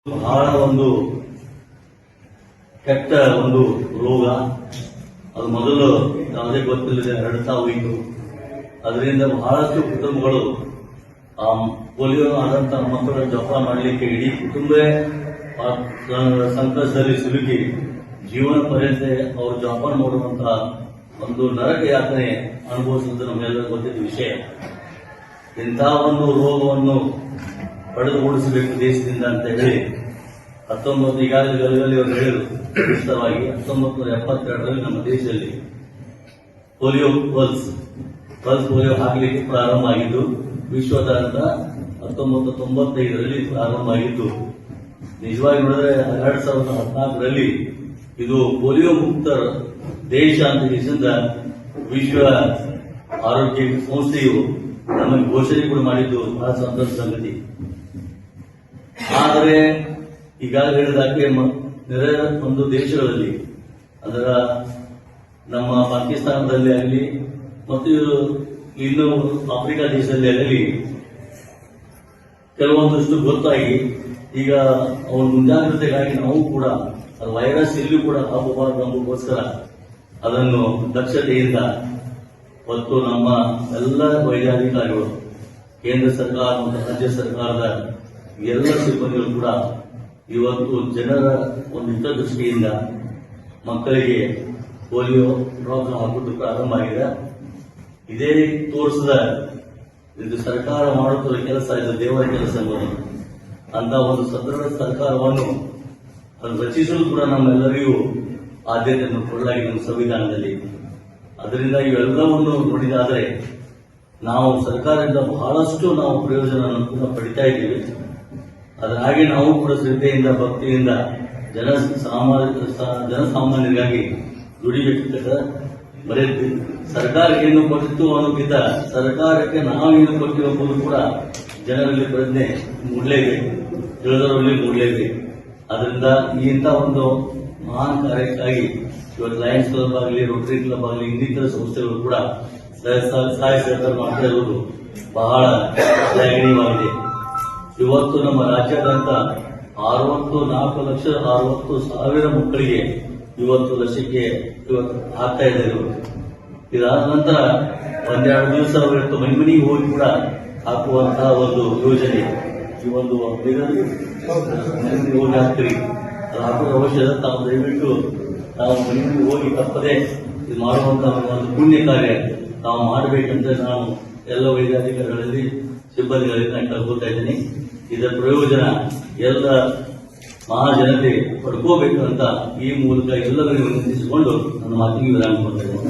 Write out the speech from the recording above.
ಬಹಳ ಒಂದು ಕೆಟ್ಟ ಒಂದು ರೋಗ. ಅದು ಮೊದಲು ಯಾವುದೇ ಗೊತ್ತಿಲ್ಲದೆ ಹರಡ್ತಾ ಹೋಯಿತು. ಅದರಿಂದ ಬಹಳಷ್ಟು ಕುಟುಂಬಗಳು ಆ ಪೋಲಿಯೋ ಆದಂತಹ ಮಕ್ಕಳ ಜೋಪಾನ ಮಾಡಲಿಕ್ಕೆ ಇಡೀ ಕುಟುಂಬವೇ ಸಂಕಷ್ಟದಲ್ಲಿ ಸಿಲುಕಿ ಜೀವನ ಪರ್ಯಂತ ಅವರು ಜೋಪಾನ ಮಾಡುವಂತಹ ಒಂದು ನರಕ ಯಾತನೆ ಅನುಭವಿಸುವುದು ನಮ್ಮೆಲ್ಲರಿಗೂ ಗೊತ್ತಿದ್ದ ವಿಷಯ. ಇಂತಹ ಒಂದು ರೋಗವನ್ನು ಪಡೆದು ಓಡಿಸಬೇಕು ದೇಶದಿಂದ ಅಂತ ಹೇಳಿ 19 ಈಗಾಗಲೇ ಗಲಗಲಿ ಅವರು ಹೇಳಿದರು ವಿಸ್ತರವಾಗಿ 1972ರಲ್ಲಿ ನಮ್ಮ ದೇಶದಲ್ಲಿ ಪೋಲಿಯೋ ಪಲ್ಸ್ ಪೋಲಿಯೋ ಹಾಕಲಿಕ್ಕೆ ಪ್ರಾರಂಭ ಆಗಿದ್ದು, ವಿಶ್ವದಾದ್ಯಂತ 1995ರಲ್ಲಿ ಪ್ರಾರಂಭ ಆಗಿದ್ದು. ನಿಜವಾಗಿ ನೋಡಿದ್ರೆ 2014ರಲ್ಲಿ ಇದು ಪೋಲಿಯೋ ಮುಕ್ತ ದೇಶ ಅಂತ ದೇಶದಿಂದ ವಿಶ್ವ ಆರೋಗ್ಯ ಸಂಸ್ಥೆಯು ನಮಗೆ ಘೋಷಣೆ ಕೂಡ ಮಾಡಿದ್ದು ಬಹಳ ಸಂತೋಷ ಸಂಗತಿ. ಆದರೆ ಈಗಾಗಲೇ ಹೇಳಿದಾಗೆ ನೆರೆ ಒಂದು ದೇಶಗಳಲ್ಲಿ, ಅದರ ನಮ್ಮ ಪಾಕಿಸ್ತಾನದಲ್ಲಿ ಆಗಲಿ ಮತ್ತು ಇನ್ನು ಆಫ್ರಿಕಾ ದೇಶದಲ್ಲಿ ಆಗಲಿ ಕೆಲವೊಂದಷ್ಟು ಗೊತ್ತಾಗಿ ಈಗ ಅವರ ಮುಂಜಾಗ್ರತೆಗಾಗಿ ನಾವು ಕೂಡ ವೈರಸ್ ಇಲ್ಲೂ ಕೂಡ ಆಗಬಾರದು ಎಂಬುದಕ್ಕೋಸ್ಕರ ಅದನ್ನು ದಕ್ಷತೆಯಿಂದ ಮತ್ತು ನಮ್ಮ ಎಲ್ಲ ವೈದ್ಯಾಧಿಕಾರಿಗಳು, ಕೇಂದ್ರ ಸರ್ಕಾರ ಮತ್ತು ರಾಜ್ಯ ಸರ್ಕಾರದ ಎಲ್ಲ ಸಿಬ್ಬಂದಿಗಳು ಕೂಡ ಇವತ್ತು ಜನರ ಒಂದು ಹಿತದೃಷ್ಟಿಯಿಂದ ಮಕ್ಕಳಿಗೆ ಪೋಲಿಯೋ ಡ್ರಾಪ್ ಹಾಕುವುದು ಪ್ರಾರಂಭ ಆಗಿದೆ. ಇದೇ ತೋರಿಸಿದ ಇದು ಸರ್ಕಾರ ಮಾಡುತ್ತಿರುವ ಕೆಲಸ, ಇದು ದೇವರ ಕೆಲಸ ಅಂತ ಒಂದು ಸದೃಢ ಸರ್ಕಾರವನ್ನು ರಚಿಸಲು ಕೂಡ ನಮ್ಮೆಲ್ಲರಿಗೂ ಆದ್ಯತೆಯನ್ನು ಕೊಡಲಾಗಿದೆ ನಮ್ಮ ಸಂವಿಧಾನದಲ್ಲಿ. ಅದರಿಂದ ಇವೆಲ್ಲವನ್ನು ನೋಡಿದಾದರೆ ನಾವು ಸರ್ಕಾರದಿಂದ ಬಹಳಷ್ಟು ನಾವು ಪ್ರಯೋಜನವನ್ನು ಕೂಡ ಪಡಿತಾ ಇದ್ದೀವಿ. ಅದರ ಹಾಗೆ ನಾವು ಕೂಡ ಶ್ರದ್ಧೆಯಿಂದ ಭಕ್ತಿಯಿಂದ ಜನಸಾಮಾನ್ಯರಿಗಾಗಿ ದುಡಿಬೇಕಿದ್ದ ಬರೀ ಸರ್ಕಾರ ಏನು ಕೊಟ್ಟಿತ್ತು ಅನ್ನೋಕ್ಕಿಂತ ಸರ್ಕಾರಕ್ಕೆ ನಾವೇನು ಕೊಟ್ಟಿವಿ ಎಂಬುದು ಕೂಡ ಜನರಲ್ಲಿ ಪ್ರಜ್ಞೆ ಮೂಡಲೇಬೇಕು, ತಿಳಿದವರಲ್ಲಿ ಮೂಡಲೇಬೇಕು. ಅದರಿಂದ ಇಂಥ ಒಂದು ಮಹಾನ್ ಕಾರ್ಯಕ್ಕಾಗಿ ಇವತ್ತು ಲಯನ್ಸ್ ಕ್ಲಬ್ ಆಗಲಿ, ರೋಟರಿ ಕ್ಲಬ್ ಆಗಲಿ, ಇನ್ನಿತರ ಸಂಸ್ಥೆಗಳು ಕೂಡ ಸಹಾಯ ಸಹಕಾರ ಮಾಡ್ತಾ ಇರುವುದು ಬಹಳ ಶ್ಲಾಘನೀಯವಾಗಿದೆ. ಇವತ್ತು ನಮ್ಮ ರಾಜ್ಯಾದ್ಯಂತ 64,60,000 ಮಕ್ಕಳಿಗೆ ಇವತ್ತು ಲಸಿಕೆ ಆಗ್ತಾ ಇದೆ. ಇದಾದ ನಂತರ ಒಂದೆರಡು ದಿವಸ ಇವತ್ತು ಮನೆಗೆ ಹೋಗಿ ಕೂಡ ಹಾಕುವಂತಹ ಒಂದು ಯೋಜನೆ, ಈ ಒಂದು ಹೋಗಿ ಹಾಕ್ತೀರಿ, ಅದು ಹಾಕುವ ಅವಶ್ಯಕತೆ ತಾವು ದಯವಿಟ್ಟು ನಾವು ಮನೆಗೆ ಹೋಗಿ ತಪ್ಪದೆ ಇದು ಮಾಡುವಂತಹ ಒಂದು ಪುಣ್ಯ ಕಾರ್ಯ ತಾವು ಮಾಡಬೇಕಂತ ನಾನು ಎಲ್ಲ ವೈದ್ಯಾಧಿಕಾರಿಗಳಲ್ಲಿ ಸಿಬ್ಬಂದಿಗಳಿಗೆ ನಾನು ಕಳ್ಕೊಳ್ತಾ ಇದ್ದೀನಿ. ಇದರ ಪ್ರಯೋಜನ ಎಲ್ಲ ಮಹಾಜನತೆ ಪಡ್ಕೋಬೇಕು ಅಂತ ಈ ಮೂಲಕ ಎಲ್ಲರಿಗೂ ವಿನಂತಿಸಿಕೊಂಡು ನನ್ನ ಮಾತಿಗೆ ವಿರಾಮ ಕೊಡ್ತಾ ಇದ್ದೇನೆ.